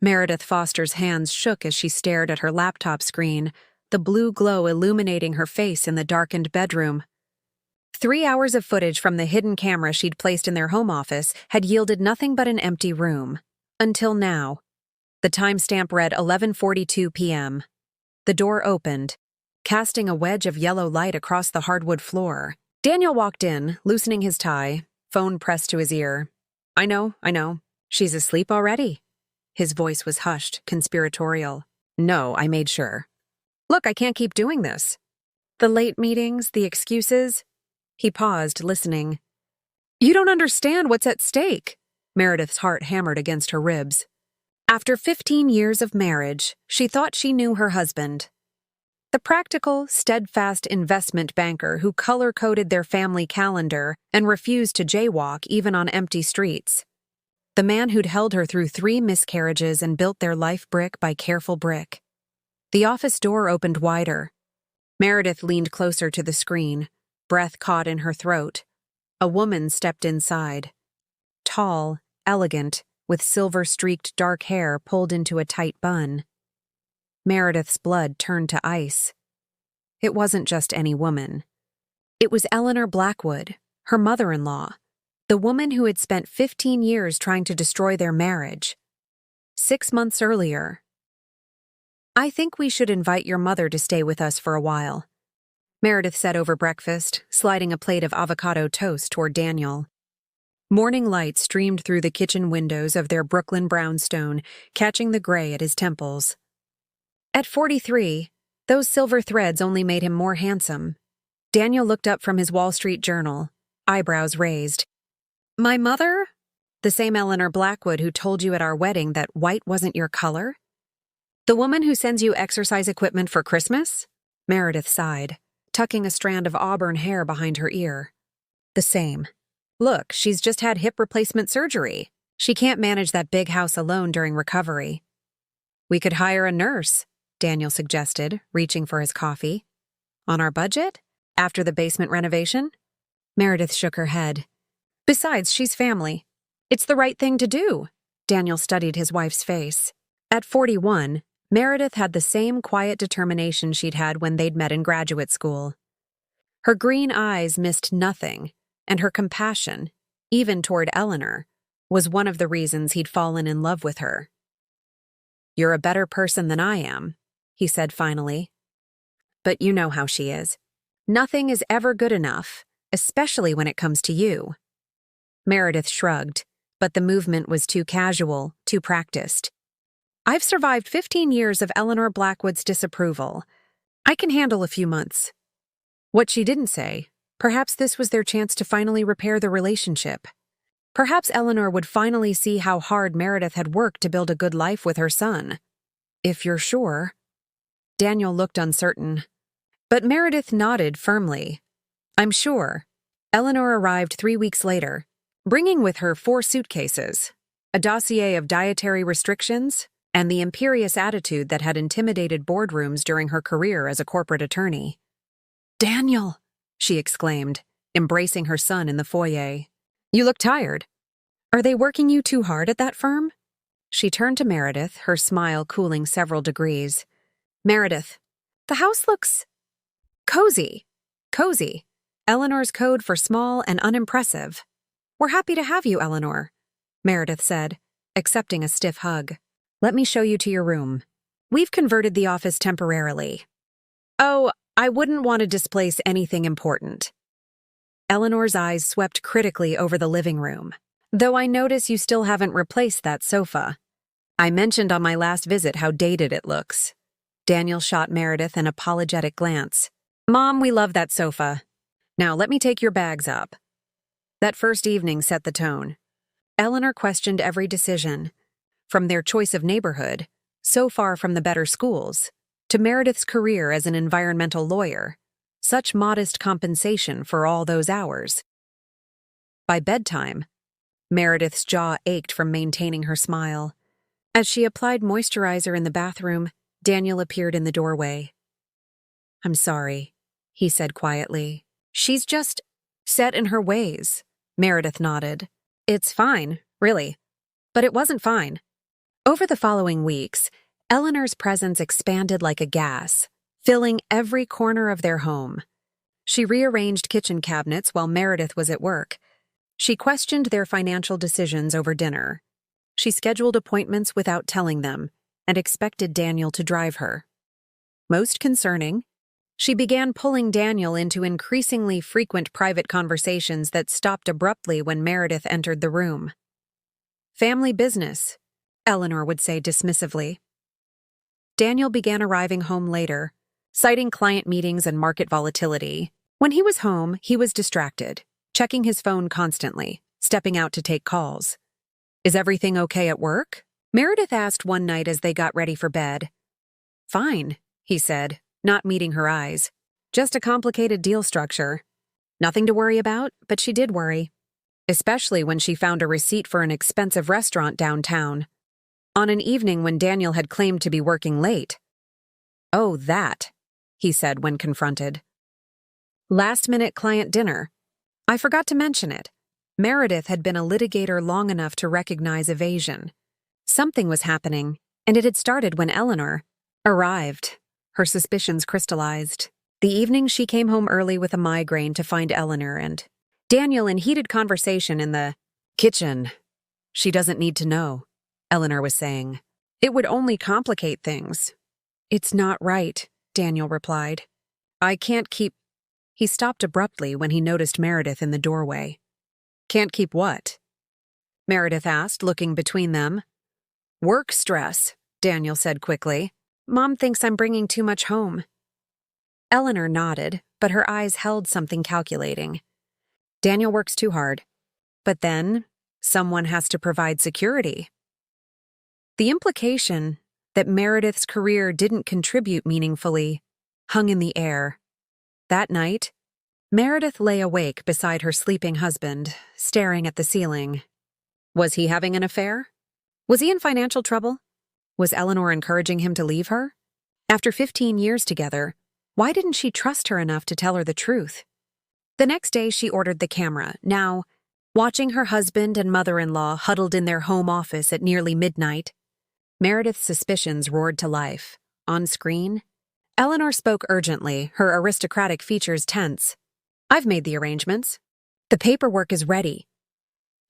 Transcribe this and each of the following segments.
Meredith Foster's hands shook as she stared at her laptop screen, the blue glow illuminating her face in the darkened bedroom. 3 hours of footage from the hidden camera she'd placed in their home office had yielded nothing but an empty room. Until now. The timestamp read 11:42 p.m. The door opened, casting a wedge of yellow light across the hardwood floor. Daniel walked in, loosening his tie, phone pressed to his ear. I know. She's asleep already." His voice was hushed, conspiratorial. "No, I made sure. Look, I can't keep doing this. The late meetings, the excuses." He paused, listening. "You don't understand what's at stake." Meredith's heart hammered against her ribs. After 15 years of marriage, she thought she knew her husband. The practical, steadfast investment banker who color-coded their family calendar and refused to jaywalk even on empty streets. The man who'd held her through 3 miscarriages and built their life brick by careful brick. The office door opened wider. Meredith leaned closer to the screen, breath caught in her throat. A woman stepped inside. Tall, elegant, with silver-streaked dark hair pulled into a tight bun. Meredith's blood turned to ice. It wasn't just any woman. It was Eleanor Blackwood, her mother-in-law, the woman who had spent 15 years trying to destroy their marriage. 6 months earlier. "I think we should invite your mother to stay with us for a while," Meredith said over breakfast, sliding a plate of avocado toast toward Daniel. Morning light streamed through the kitchen windows of their Brooklyn brownstone, catching the gray at his temples. At 43, those silver threads only made him more handsome. Daniel looked up from his Wall Street Journal, eyebrows raised. "My mother? The same Eleanor Blackwood who told you at our wedding that white wasn't your color? The woman who sends you exercise equipment for Christmas?" Meredith sighed, tucking a strand of auburn hair behind her ear. "The same. Look, she's just had hip replacement surgery. She can't manage that big house alone during recovery." "We could hire a nurse," Daniel suggested, reaching for his coffee. "On our budget? After the basement renovation?" Meredith shook her head. "Besides, she's family. It's the right thing to do." Daniel studied his wife's face. At 41, Meredith had the same quiet determination she'd had when they'd met in graduate school. Her green eyes missed nothing, and her compassion, even toward Eleanor, was one of the reasons he'd fallen in love with her. "You're a better person than I am," he said finally. "But you know how she is. Nothing is ever good enough, especially when it comes to you." Meredith shrugged, but the movement was too casual, too practiced. "I've survived 15 years of Eleanor Blackwood's disapproval. I can handle a few months." What she didn't say, perhaps this was their chance to finally repair the relationship. Perhaps Eleanor would finally see how hard Meredith had worked to build a good life with her son. "If you're sure." Daniel looked uncertain. But Meredith nodded firmly. "I'm sure." Eleanor arrived 3 weeks later, bringing with her 4 suitcases, a dossier of dietary restrictions, and the imperious attitude that had intimidated boardrooms during her career as a corporate attorney. "Daniel!" she exclaimed, embracing her son in the foyer. "You look tired. Are they working you too hard at that firm?" She turned to Meredith, her smile cooling several degrees. "Meredith, the house looks cozy." Cozy. Eleanor's code for small and unimpressive. "We're happy to have you, Eleanor," Meredith said, accepting a stiff hug. "Let me show you to your room. We've converted the office temporarily." "Oh, I wouldn't want to displace anything important." Eleanor's eyes swept critically over the living room. "Though I notice you still haven't replaced that sofa. I mentioned on my last visit how dated it looks." Daniel shot Meredith an apologetic glance. "Mom, we love that sofa. Now let me take your bags up." That first evening set the tone. Eleanor questioned every decision, from their choice of neighborhood, so far from the better schools, to Meredith's career as an environmental lawyer. Such modest compensation for all those hours. By bedtime, Meredith's jaw ached from maintaining her smile. As she applied moisturizer in the bathroom, Daniel appeared in the doorway. "I'm sorry," he said quietly. "She's just set in her ways." Meredith nodded. "It's fine, really. But it wasn't fine. Over the following weeks, Eleanor's presence expanded like a gas, filling every corner of their home. She rearranged kitchen cabinets while Meredith was at work. She questioned their financial decisions over dinner. She scheduled appointments without telling them and expected Daniel to drive her. Most concerning, she began pulling Daniel into increasingly frequent private conversations that stopped abruptly when Meredith entered the room. "Family business," Eleanor would say dismissively. Daniel began arriving home later, citing client meetings and market volatility. When he was home, he was distracted, checking his phone constantly, stepping out to take calls. "Is everything okay at work?" Meredith asked one night as they got ready for bed. "Fine," he said, not meeting her eyes. "Just a complicated deal structure. Nothing to worry about, but she did worry. Especially when she found a receipt for an expensive restaurant downtown. On an evening when Daniel had claimed to be working late." "Oh, that," he said when confronted. "Last-minute client dinner. I forgot to mention it. Meredith had been a litigator long enough to recognize evasion. Something was happening, and it had started when Eleanor arrived. Her suspicions crystallized. The evening she came home early with a migraine to find Eleanor and Daniel in heated conversation in the kitchen. "She doesn't need to know," Eleanor was saying. "It would only complicate things." "It's not right," Daniel replied. "I can't keep—" He stopped abruptly when he noticed Meredith in the doorway. "Can't keep what?" Meredith asked, looking between them. "Work stress," Daniel said quickly. "Mom thinks I'm bringing too much home." Eleanor nodded, but her eyes held something calculating. "Daniel works too hard. But then, someone has to provide security." The implication that Meredith's career didn't contribute meaningfully hung in the air. That night, Meredith lay awake beside her sleeping husband, staring at the ceiling. Was he having an affair? Was he in financial trouble? Was Eleanor encouraging him to leave her? After 15 years together, why didn't she trust her enough to tell her the truth? The next day she ordered the camera. Now, watching her husband and mother-in-law huddled in their home office at nearly midnight, Meredith's suspicions roared to life. On screen, Eleanor spoke urgently, her aristocratic features tense. "I've made the arrangements. The paperwork is ready."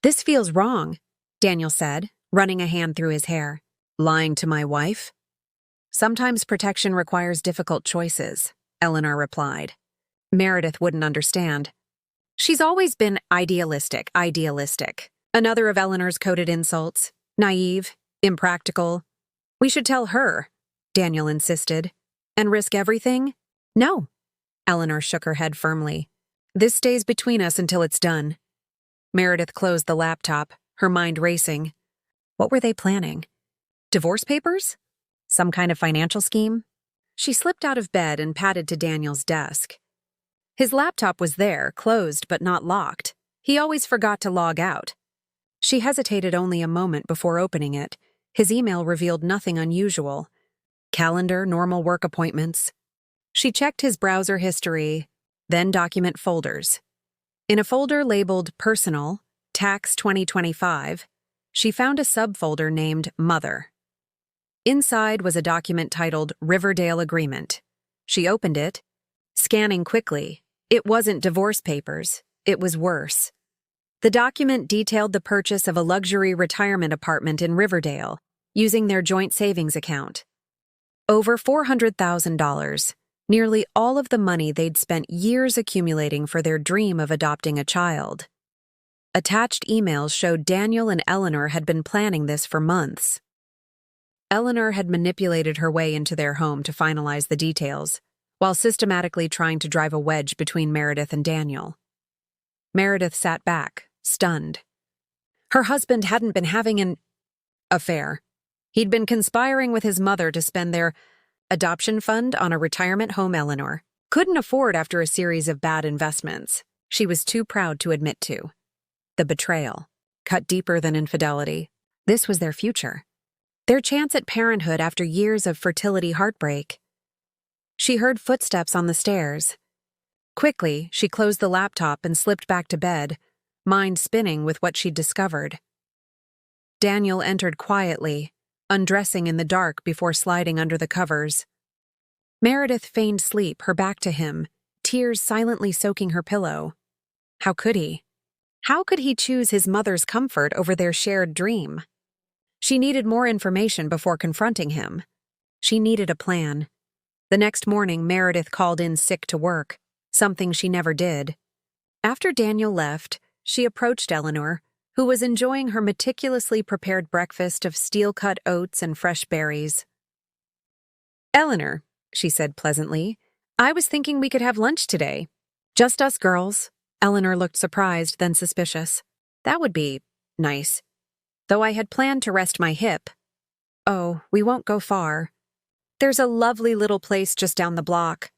"This feels wrong," Daniel said, running a hand through his hair. "Lying to my wife?" "Sometimes protection requires difficult choices," Eleanor replied. Meredith wouldn't understand. "She's always been idealistic. Another of Eleanor's coded insults. Naive, impractical. "We should tell her," Daniel insisted. "And risk everything?" "No." Eleanor shook her head firmly. "This stays between us until it's done." Meredith closed the laptop, her mind racing. What were they planning? Divorce papers? Some kind of financial scheme? She slipped out of bed and padded to Daniel's desk. His laptop was there, closed but not locked. He always forgot to log out. She hesitated only a moment before opening it. His email revealed nothing unusual. Calendar, normal work appointments. She checked his browser history, then document folders. In a folder labeled Personal, Tax 2025, she found a subfolder named Mother. Inside was a document titled Riverdale Agreement. She opened it, scanning quickly. It wasn't divorce papers. It was worse. The document detailed the purchase of a luxury retirement apartment in Riverdale, using their joint savings account. Over $400,000, nearly all of the money they'd spent years accumulating for their dream of adopting a child. Attached emails showed Daniel and Eleanor had been planning this for months. Eleanor had manipulated her way into their home to finalize the details, while systematically trying to drive a wedge between Meredith and Daniel. Meredith sat back, stunned. Her husband hadn't been having an affair. He'd been conspiring with his mother to spend their adoption fund on a retirement home Eleanor couldn't afford after a series of bad investments she was too proud to admit to. The betrayal, cut deeper than infidelity. This was their future. Their chance at parenthood after years of fertility heartbreak. She heard footsteps on the stairs. Quickly, she closed the laptop and slipped back to bed, mind spinning with what she'd discovered. Daniel entered quietly, undressing in the dark before sliding under the covers. Meredith feigned sleep, her back to him, tears silently soaking her pillow. How could he? How could he choose his mother's comfort over their shared dream? She needed more information before confronting him. She needed a plan. The next morning, Meredith called in sick to work, something she never did. After Daniel left, she approached Eleanor, who was enjoying her meticulously prepared breakfast of steel-cut oats and fresh berries. "Eleanor," she said pleasantly, "I was thinking we could have lunch today. Just us girls." Eleanor looked surprised, then suspicious. "That would be nice. Though I had planned to rest my hip." "Oh, we won't go far. There's a lovely little place just down the block.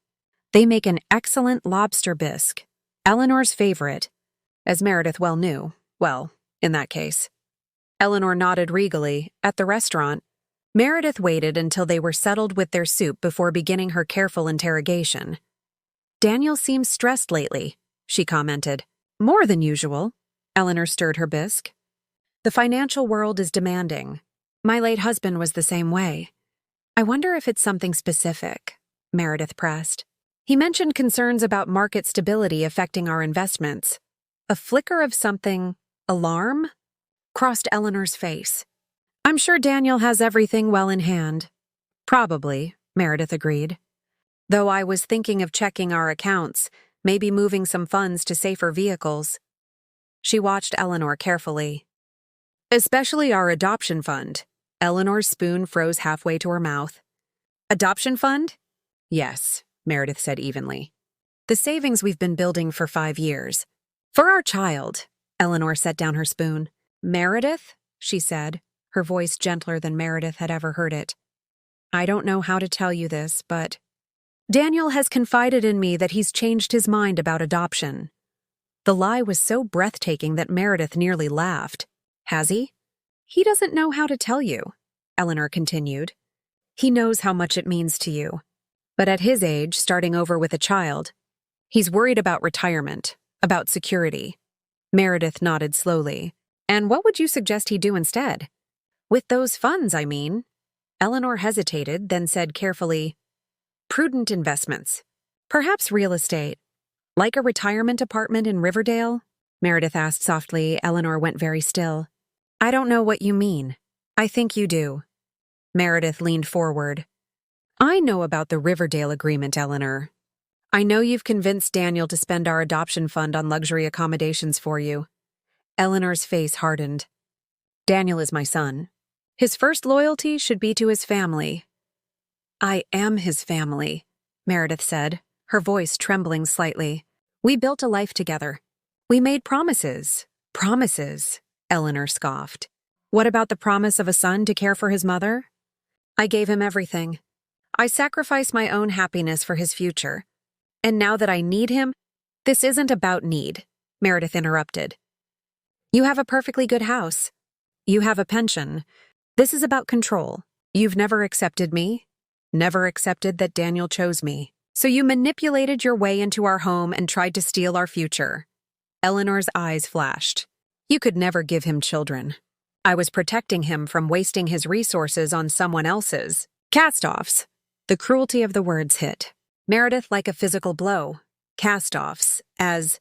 They make an excellent lobster bisque, Eleanor's favorite." As Meredith well knew, well, in that case. Eleanor nodded regally. At the restaurant, Meredith waited until they were settled with their soup before beginning her careful interrogation. "Daniel seems stressed lately," she commented. "More than usual." Eleanor stirred her bisque. "The financial world is demanding. My late husband was the same way. I wonder if it's something specific," Meredith pressed. "He mentioned concerns about market stability affecting our investments. A flicker of something, alarm, crossed Eleanor's face. "I'm sure Daniel has everything well in hand." "Probably," Meredith agreed. "Though I was thinking of checking our accounts, maybe moving some funds to safer vehicles." She watched Eleanor carefully. "Especially our adoption fund." Eleanor's spoon froze halfway to her mouth. "Adoption fund?" "Yes," Meredith said evenly. "The savings we've been building for 5 years. For our child." Eleanor set down her spoon. "Meredith," she said, her voice gentler than Meredith had ever heard it. "I don't know how to tell you this, but Daniel has confided in me that he's changed his mind about adoption." The lie was so breathtaking that Meredith nearly laughed. "Has he?" "He doesn't know how to tell you," Eleanor continued. "He knows how much it means to you. But at his age, starting over with a child, he's worried about retirement, about security." Meredith nodded slowly. "And what would you suggest he do instead?" "With those funds, I mean." Eleanor hesitated, then said carefully, "Prudent investments. Perhaps real estate. Like a retirement apartment in Riverdale?" Meredith asked softly. Eleanor went very still. "I don't know what you mean." "I think you do." Meredith leaned forward. "I know about the Riverdale agreement, Eleanor. I know you've convinced Daniel to spend our adoption fund on luxury accommodations for you." Eleanor's face hardened. "Daniel is my son. His first loyalty should be to his family." "I am his family," Meredith said, her voice trembling slightly. "We built a life together. We made promises." "Promises," Eleanor scoffed. "What about the promise of a son to care for his mother?" "I gave him everything. I sacrificed my own happiness for his future. And now that I need him—" "This isn't about need," Meredith interrupted. "You have a perfectly good house. You have a pension. This is about control. You've never accepted me, never accepted that Daniel chose me. So you manipulated your way into our home and tried to steal our future." Eleanor's eyes flashed. "You could never give him children. I was protecting him from wasting his resources on someone else's. Cast-offs." The cruelty of the words hit Meredith like a physical blow. Cast-offs, as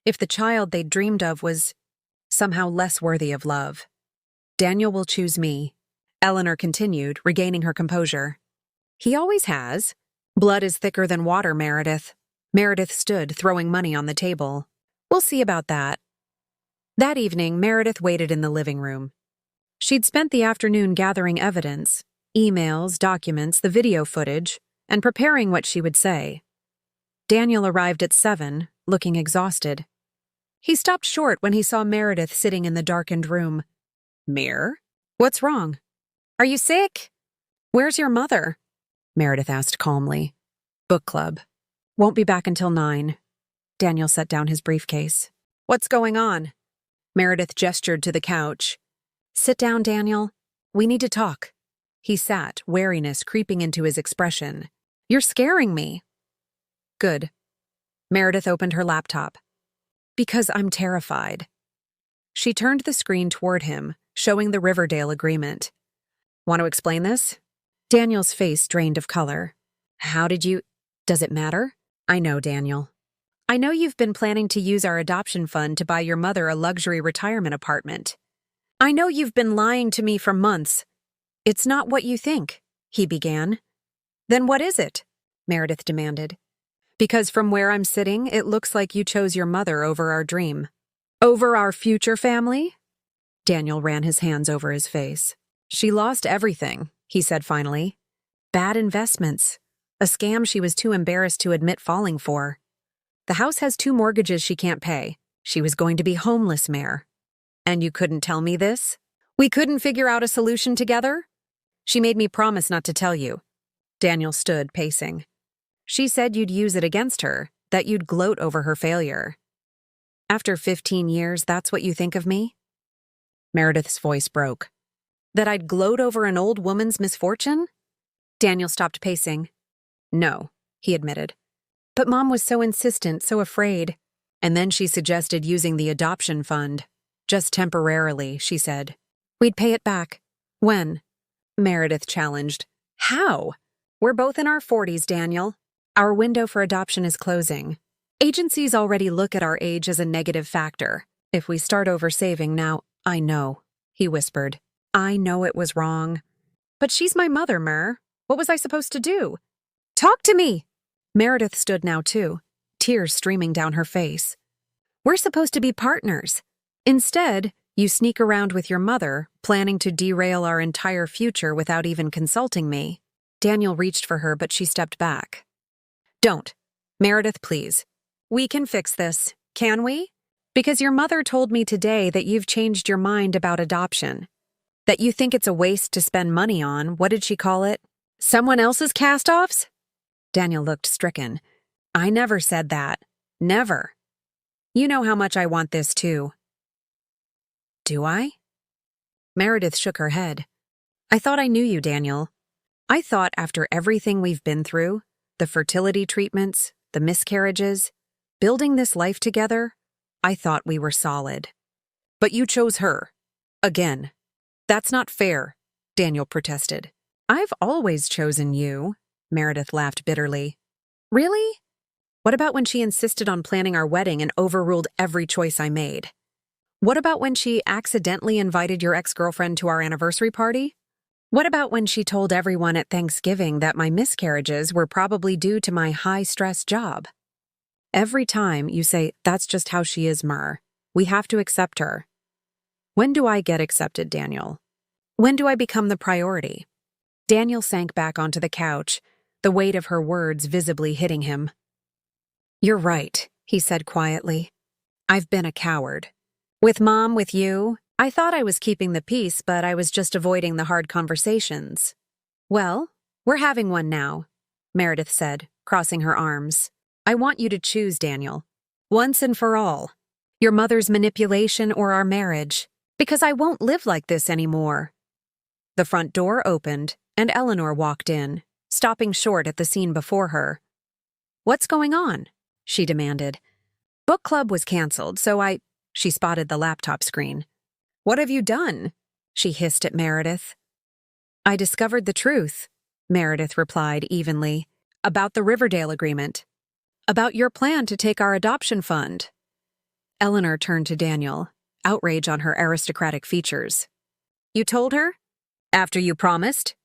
if the child they'd dreamed of was somehow less worthy of love. "Daniel will choose me," Eleanor continued, regaining her composure. "He always has. Blood is thicker than water, Meredith." Meredith stood, throwing money on the table. "We'll see about that." That evening, Meredith waited in the living room. She'd spent the afternoon gathering evidence, emails, documents, the video footage, and preparing what she would say. Daniel arrived at 7, looking exhausted. He stopped short when he saw Meredith sitting in the darkened room. "Mir? What's wrong? Are you sick?" "Where's your mother?" Meredith asked calmly. "Book club. Won't be back until 9. Daniel set down his briefcase. "What's going on?" Meredith gestured to the couch. "Sit down, Daniel. We need to talk." He sat, wariness creeping into his expression. "You're scaring me." "Good." Meredith opened her laptop. "Because I'm terrified." She turned the screen toward him, showing the Riverdale agreement. Want to explain this? Daniel's face drained of color. How did you... Does it matter? I know, Daniel. I know you've been planning to use our adoption fund to buy your mother a luxury retirement apartment. I know you've been lying to me for months. It's not what you think, he began. Then what is it? Meredith demanded. Because from where I'm sitting, it looks like you chose your mother over our dream. Over our future family? Daniel ran his hands over his face. She lost everything, he said finally. Bad investments. A scam she was too embarrassed to admit falling for. The house has 2 mortgages she can't pay. She was going to be homeless, Mare. And you couldn't tell me this? We couldn't figure out a solution together? She made me promise not to tell you. Daniel stood, pacing. She said you'd use it against her, that you'd gloat over her failure. After 15 years, that's what you think of me? Meredith's voice broke. That I'd gloat over an old woman's misfortune? Daniel stopped pacing. No, he admitted. But Mom was so insistent, so afraid. And then she suggested using the adoption fund. Just temporarily, she said. We'd pay it back. When? Meredith challenged. How? We're both in our 40s, Daniel. Our window for adoption is closing. Agencies already look at our age as a negative factor. If we start over saving now, I know, he whispered. I know it was wrong. But she's my mother, Mer. What was I supposed to do? Talk to me! Meredith stood now too, tears streaming down her face. We're supposed to be partners. Instead, you sneak around with your mother, planning to derail our entire future without even consulting me. Daniel reached for her, but she stepped back. Don't. Meredith, please. We can fix this, can we? Because your mother told me today that you've changed your mind about adoption. That you think it's a waste to spend money on, what did she call it? Someone else's cast-offs? Daniel looked stricken. I never said that. Never. You know how much I want this too. Do I? Meredith shook her head. I thought I knew you, Daniel. I thought after everything we've been through, the fertility treatments, the miscarriages, building this life together, I thought we were solid. But you chose her. Again. That's not fair, Daniel protested. I've always chosen you, Meredith laughed bitterly. Really? What about when she insisted on planning our wedding and overruled every choice I made? What about when she accidentally invited your ex-girlfriend to our anniversary party? What about when she told everyone at Thanksgiving that my miscarriages were probably due to my high-stress job? Every time you say, that's just how she is, Mer. We have to accept her. When do I get accepted, Daniel? When do I become the priority? Daniel sank back onto the couch, the weight of her words visibly hitting him. You're right, he said quietly. I've been a coward. With Mom, with you, I thought I was keeping the peace, but I was just avoiding the hard conversations. Well, we're having one now, Meredith said, crossing her arms. I want you to choose, Daniel. Once and for all. Your mother's manipulation or our marriage. Because I won't live like this anymore. The front door opened, and Eleanor walked in, stopping short at the scene before her. What's going on? She demanded. Book club was canceled, so She spotted the laptop screen. What have you done? She hissed at Meredith. I discovered the truth, Meredith replied evenly, about the Riverdale agreement. About your plan to take our adoption fund. Eleanor turned to Daniel, outrage on her aristocratic features. You told her? After you promised?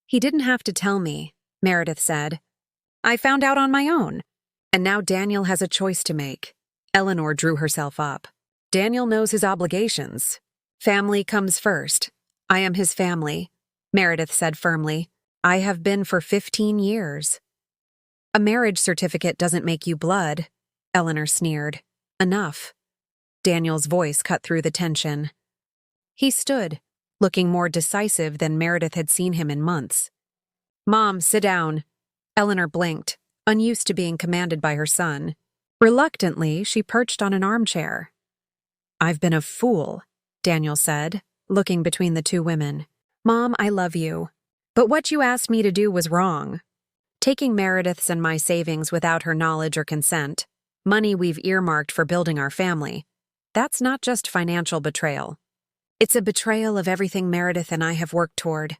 He didn't have to tell me, Meredith said. I found out on my own. And now Daniel has a choice to make. Eleanor drew herself up. Daniel knows his obligations. Family comes first. I am his family, Meredith said firmly. I have been for 15 years. A marriage certificate doesn't make you blood, Eleanor sneered. Enough. Daniel's voice cut through the tension. He stood, looking more decisive than Meredith had seen him in months. Mom, sit down. Eleanor blinked, unused to being commanded by her son. Reluctantly, she perched on an armchair. I've been a fool, Daniel said, looking between the two women. Mom, I love you. But what you asked me to do was wrong. Taking Meredith's and my savings without her knowledge or consent, money we've earmarked for building our family, that's not just financial betrayal. It's a betrayal of everything Meredith and I have worked toward.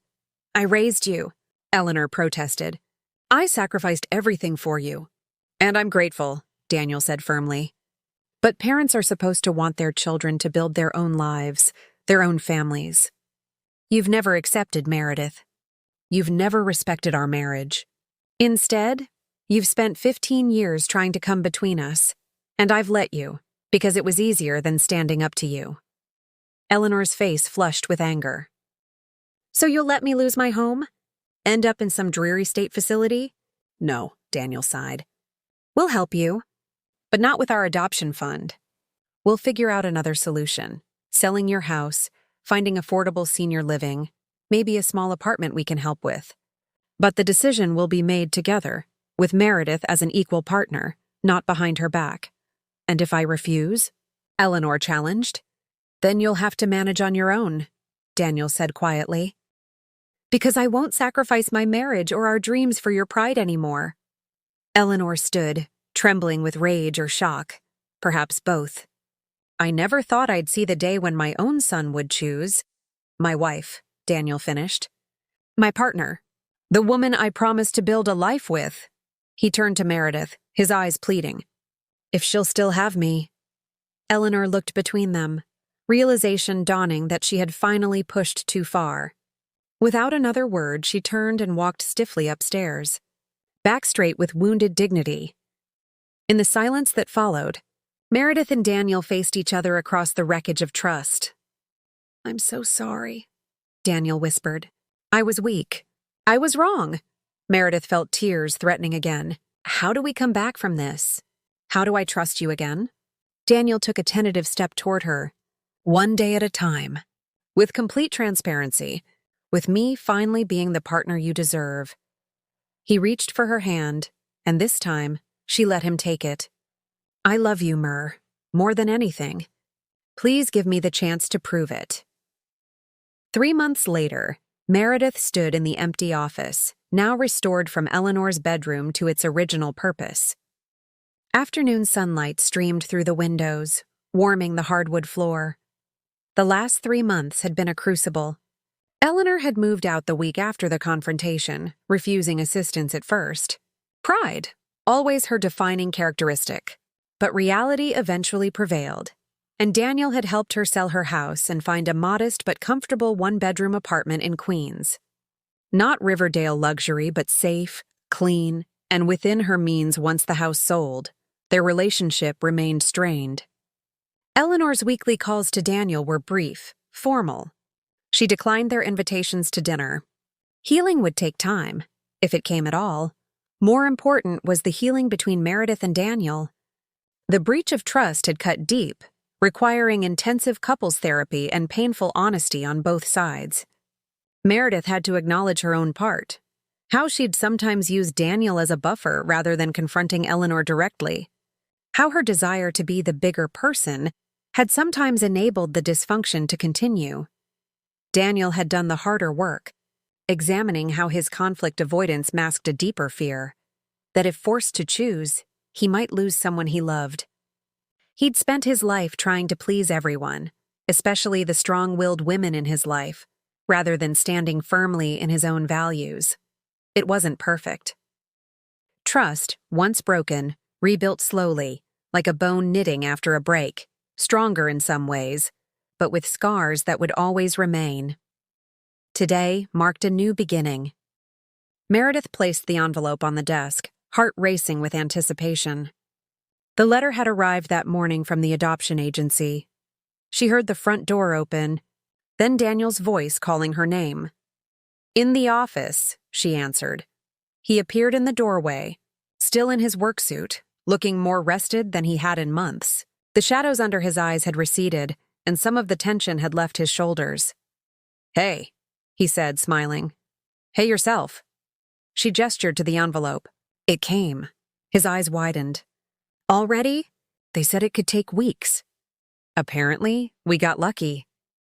I raised you, Eleanor protested. I sacrificed everything for you. And I'm grateful, Daniel said firmly. But parents are supposed to want their children to build their own lives, their own families. You've never accepted Meredith. You've never respected our marriage. Instead, you've spent 15 years trying to come between us, and I've let you, because it was easier than standing up to you. Eleanor's face flushed with anger. So you'll let me lose my home? End up in some dreary state facility? No, Daniel sighed. We'll help you, but not with our adoption fund. We'll figure out another solution. Selling your house, finding affordable senior living, maybe a small apartment we can help with. But the decision will be made together, with Meredith as an equal partner, not behind her back. And if I refuse? Eleanor challenged. Then you'll have to manage on your own, Daniel said quietly. Because I won't sacrifice my marriage or our dreams for your pride anymore. Eleanor stood, trembling with rage or shock, perhaps both. I never thought I'd see the day when my own son would choose. My wife, Daniel finished. My partner. The woman I promised to build a life with. He turned to Meredith, his eyes pleading. If she'll still have me. Eleanor looked between them, realization dawning that she had finally pushed too far. Without another word, she turned and walked stiffly upstairs, back straight with wounded dignity. In the silence that followed, Meredith and Daniel faced each other across the wreckage of trust. I'm so sorry, Daniel whispered. I was weak. I was wrong. Meredith felt tears threatening again. How do we come back from this? How do I trust you again? Daniel took a tentative step toward her. One day at a time. With complete transparency. With me finally being the partner you deserve. He reached for her hand, and this time, she let him take it. I love you, Mer, more than anything. Please give me the chance to prove it. 3 months later, Meredith stood in the empty office, now restored from Eleanor's bedroom to its original purpose. Afternoon sunlight streamed through the windows, warming the hardwood floor. The last 3 months had been a crucible. Eleanor had moved out the week after the confrontation, refusing assistance at first. Pride, always her defining characteristic. But reality eventually prevailed, and Daniel had helped her sell her house and find a modest but comfortable one-bedroom apartment in Queens. Not Riverdale luxury, but safe, clean, and within her means once the house sold. Their relationship remained strained. Eleanor's weekly calls to Daniel were brief, formal. She declined their invitations to dinner. Healing would take time, if it came at all. More important was the healing between Meredith and Daniel. The breach of trust had cut deep, requiring intensive couples therapy and painful honesty on both sides. Meredith had to acknowledge her own part, how she'd sometimes used Daniel as a buffer rather than confronting Eleanor directly, how her desire to be the bigger person had sometimes enabled the dysfunction to continue. Daniel had done the harder work, examining how his conflict avoidance masked a deeper fear, that if forced to choose, he might lose someone he loved. He'd spent his life trying to please everyone, especially the strong-willed women in his life, rather than standing firmly in his own values. It wasn't perfect. Trust, once broken, rebuilt slowly, like a bone knitting after a break, stronger in some ways, but with scars that would always remain. Today marked a new beginning. Meredith placed the envelope on the desk, heart racing with anticipation. The letter had arrived that morning from the adoption agency. She heard the front door open, then Daniel's voice calling her name. In the office, she answered. He appeared in the doorway, still in his work suit, looking more rested than he had in months. The shadows under his eyes had receded, and some of the tension had left his shoulders. Hey, he said, smiling. Hey yourself. She gestured to the envelope. It came. His eyes widened. Already? They said it could take weeks. Apparently, we got lucky.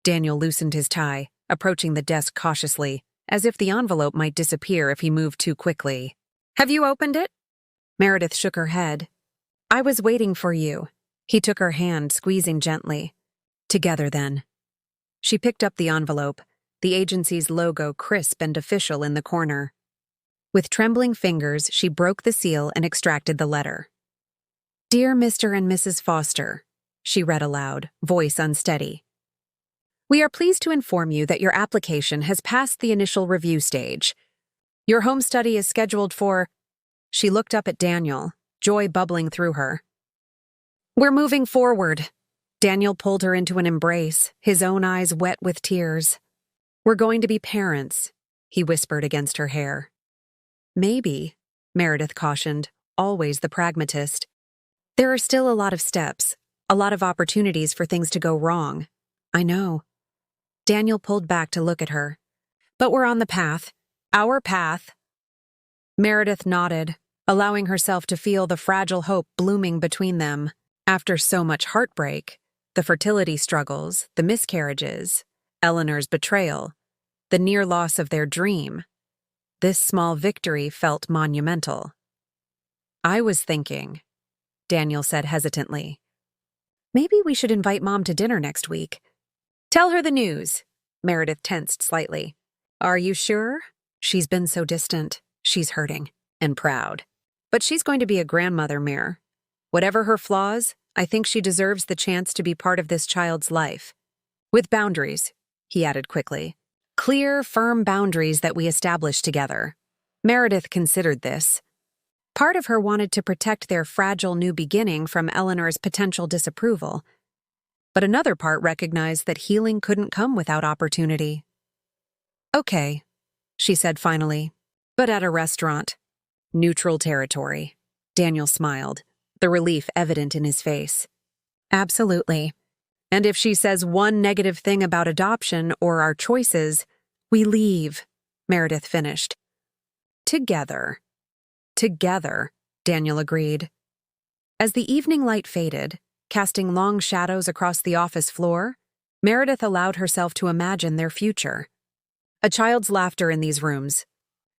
Daniel loosened his tie, approaching the desk cautiously, as if the envelope might disappear if he moved too quickly. Have you opened it? Meredith shook her head. I was waiting for you. He took her hand, squeezing gently. Together, then. She picked up the envelope, the agency's logo crisp and official in the corner. With trembling fingers, she broke the seal and extracted the letter. "Dear Mr. and Mrs. Foster," she read aloud, voice unsteady. "We are pleased to inform you that your application has passed the initial review stage. Your home study is scheduled for—" She looked up at Daniel, joy bubbling through her. "We're moving forward." Daniel pulled her into an embrace, his own eyes wet with tears. "We're going to be parents," he whispered against her hair. "Maybe," Meredith cautioned, always the pragmatist. "There are still a lot of steps, a lot of opportunities for things to go wrong. I know." Daniel pulled back to look at her. "But we're on the path. Our path." Meredith nodded, allowing herself to feel the fragile hope blooming between them. After so much heartbreak, the fertility struggles, the miscarriages, Eleanor's betrayal, the near loss of their dream, this small victory felt monumental. "I was thinking," Daniel said hesitantly, "maybe we should invite Mom to dinner next week." "Tell her the news." Meredith tensed slightly. "Are you sure? She's been so distant. She's hurting and proud. But she's going to be a grandmother, Mir. Whatever her flaws, I think she deserves the chance to be part of this child's life. With boundaries," he added quickly. "Clear, firm boundaries that we establish together." Meredith considered this. Part of her wanted to protect their fragile new beginning from Eleanor's potential disapproval, but another part recognized that healing couldn't come without opportunity. "Okay," she said finally, "but at a restaurant. Neutral territory." Daniel smiled, the relief evident in his face. "Absolutely. And if she says one negative thing about adoption or our choices, we leave," Meredith finished. "Together." "Together," Daniel agreed. As the evening light faded, casting long shadows across the office floor, Meredith allowed herself to imagine their future. A child's laughter in these rooms.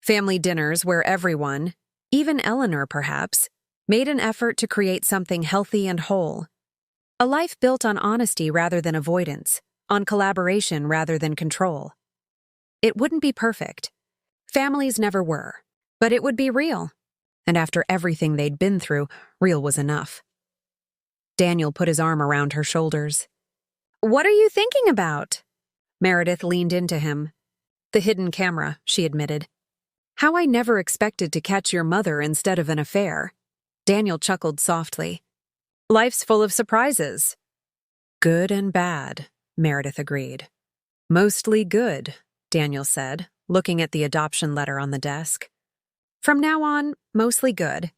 Family dinners where everyone, even Eleanor perhaps, made an effort to create something healthy and whole. A life built on honesty rather than avoidance, on collaboration rather than control. It wouldn't be perfect. Families never were, but it would be real. And after everything they'd been through, real was enough. Daniel put his arm around her shoulders. "What are you thinking about?" Meredith leaned into him. "The hidden camera," she admitted. "How I never expected to catch your mother instead of an affair." Daniel chuckled softly. "Life's full of surprises." "Good and bad," Meredith agreed. "Mostly good," Daniel said, looking at the adoption letter on the desk. From now on, mostly good.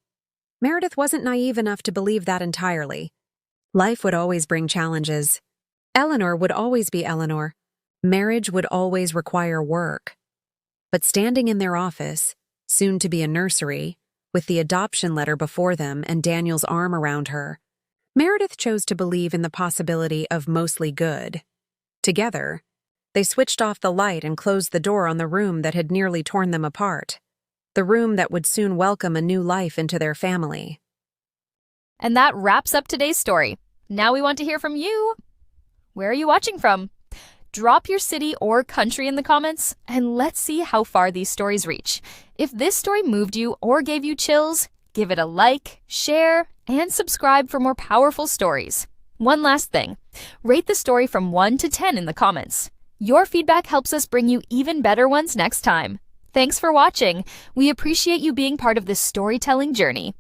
Meredith wasn't naive enough to believe that entirely. Life would always bring challenges. Eleanor would always be Eleanor. Marriage would always require work. But standing in their office, soon to be a nursery, with the adoption letter before them and Daniel's arm around her, Meredith chose to believe in the possibility of mostly good. Together, they switched off the light and closed the door on the room that had nearly torn them apart. The room that would soon welcome a new life into their family. And that wraps up today's story. Now we want to hear from you. Where are you watching from? Drop your city or country in the comments, and let's see how far these stories reach. If this story moved you or gave you chills, give it a like, share, and subscribe for more powerful stories. One last thing, rate the story from 1 to 10 in the comments. Your feedback helps us bring you even better ones next time. Thanks for watching. We appreciate you being part of this storytelling journey.